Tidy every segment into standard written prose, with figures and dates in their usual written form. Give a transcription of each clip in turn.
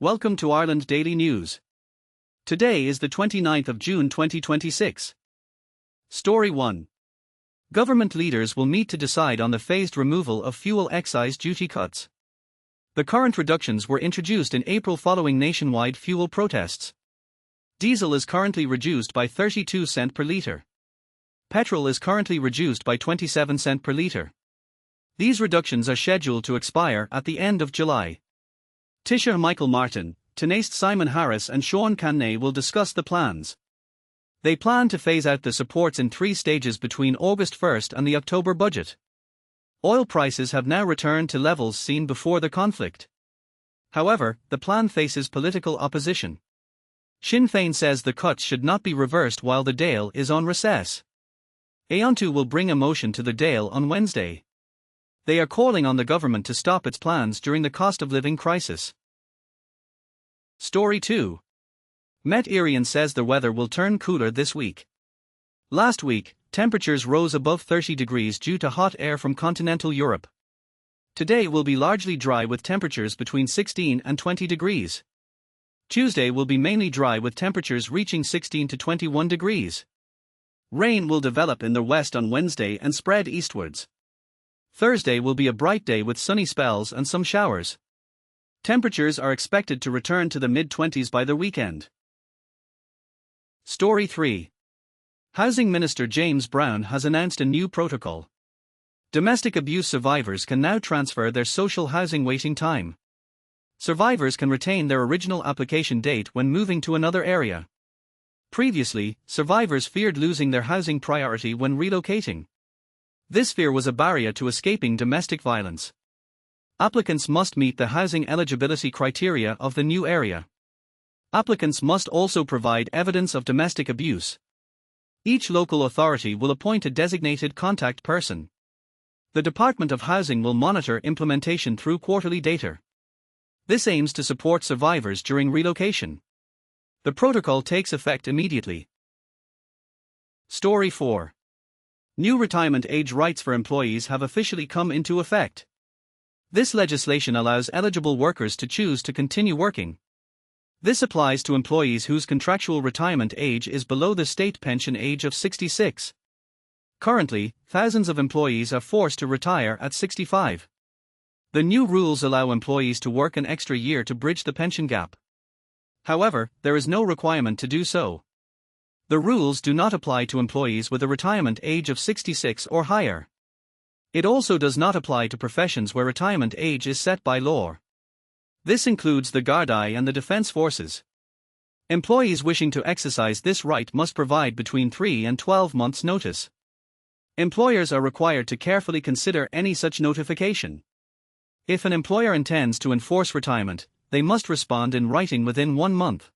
Welcome to Ireland Daily News. Today is the 29th of June 2026. Story 1. Government leaders will meet to decide on the phased removal of fuel excise duty cuts. The current reductions were introduced in April following nationwide fuel protests. Diesel is currently reduced by 32 cents per litre. Petrol is currently reduced by 27 cents per litre. These reductions are scheduled to expire at the end of July. Taoiseach Michael Martin, Tánaiste Simon Harris and Sean Cannay will discuss the plans. They plan to phase out the supports in 3 stages between August 1st and the October budget. Oil prices have now returned to levels seen before the conflict. However, the plan faces political opposition. Sinn Féin says the cuts should not be reversed while the Dáil is on recess. Aontu will bring a motion to the Dáil on Wednesday. They are calling on the government to stop its plans during the cost of living crisis. Story 2. Met Éireann says the weather will turn cooler this week. Last week, temperatures rose above 30 degrees due to hot air from continental Europe. Today will be largely dry with temperatures between 16 and 20 degrees. Tuesday will be mainly dry with temperatures reaching 16 to 21 degrees. Rain will develop in the west on Wednesday and spread eastwards. Thursday will be a bright day with sunny spells and some showers. Temperatures are expected to return to the mid-20s by the weekend. Story 3. Housing Minister James Browne has announced a new protocol. Domestic abuse survivors can now transfer their social housing waiting time. Survivors can retain their original application date when moving to another area. Previously, survivors feared losing their housing priority when relocating. This fear was a barrier to escaping domestic violence. Applicants must meet the housing eligibility criteria of the new area. Applicants must also provide evidence of domestic abuse. Each local authority will appoint a designated contact person. The Department of Housing will monitor implementation through quarterly data. This aims to support survivors during relocation. The protocol takes effect immediately. Story 4. New retirement age rights for employees have officially come into effect. This legislation allows eligible workers to choose to continue working. This applies to employees whose contractual retirement age is below the state pension age of 66. Currently, thousands of employees are forced to retire at 65. The new rules allow employees to work an extra year to bridge the pension gap. However, there is no requirement to do so. The rules do not apply to employees with a retirement age of 66 or higher. It also does not apply to professions where retirement age is set by law. This includes the Gardaí and the Defence Forces. Employees wishing to exercise this right must provide between 3 and 12 months' notice. Employers are required to carefully consider any such notification. If an employer intends to enforce retirement, they must respond in writing within 1 month.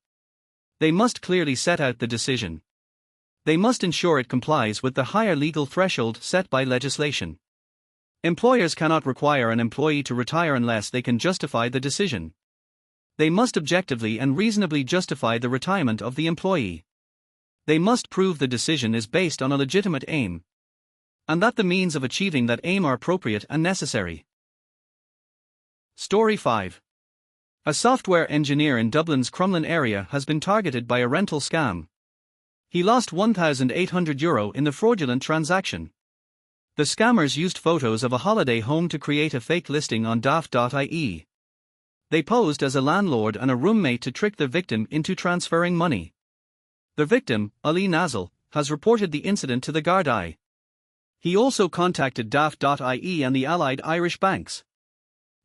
They must clearly set out the decision. They must ensure it complies with the higher legal threshold set by legislation. Employers cannot require an employee to retire unless they can justify the decision. They must objectively and reasonably justify the retirement of the employee. They must prove the decision is based on a legitimate aim, and that the means of achieving that aim are appropriate and necessary. Story 5. A software engineer in Dublin's Crumlin area has been targeted by a rental scam. He lost €1,800 in the fraudulent transaction. The scammers used photos of a holiday home to create a fake listing on Govt.ie. They posed as a landlord and a roommate to trick the victim into transferring money. The victim, Ali Nazal, has reported the incident to the Gardaí. He also contacted Daft.ie and the allied Irish banks.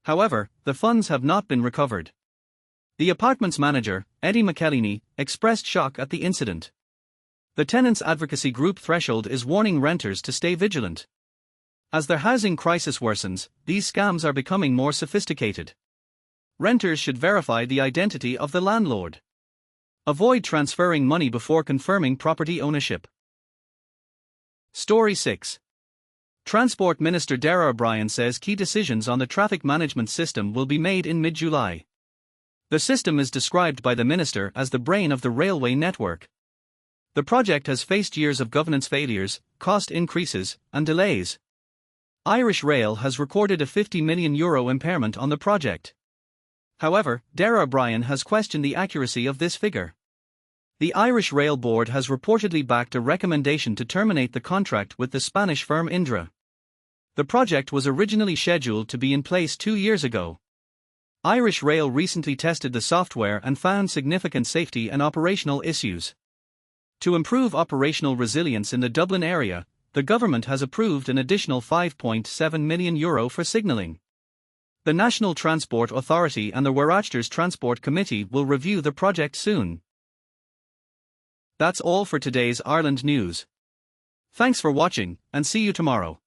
However, the funds have not been recovered. The apartment's manager, Eddie McElhenney, expressed shock at the incident. The tenants' advocacy group Threshold is warning renters to stay vigilant. As their housing crisis worsens, these scams are becoming more sophisticated. Renters should verify the identity of the landlord. Avoid transferring money before confirming property ownership. Story 6. Transport Minister Darragh O'Brien says key decisions on the traffic management system will be made in mid-July. The system is described by the minister as the brain of the railway network. The project has faced years of governance failures, cost increases, and delays. Irish Rail has recorded a €50 million impairment on the project. However, Darragh O'Brien has questioned the accuracy of this figure. The Irish Rail Board has reportedly backed a recommendation to terminate the contract with the Spanish firm Indra. The project was originally scheduled to be in place 2 years ago. Irish Rail recently tested the software and found significant safety and operational issues. To improve operational resilience in the Dublin area, the government has approved an additional €5.7 million for signalling. The National Transport Authority and the Oireachtas Transport Committee will review the project soon. That's all for today's Ireland news. Thanks for watching, and see you tomorrow.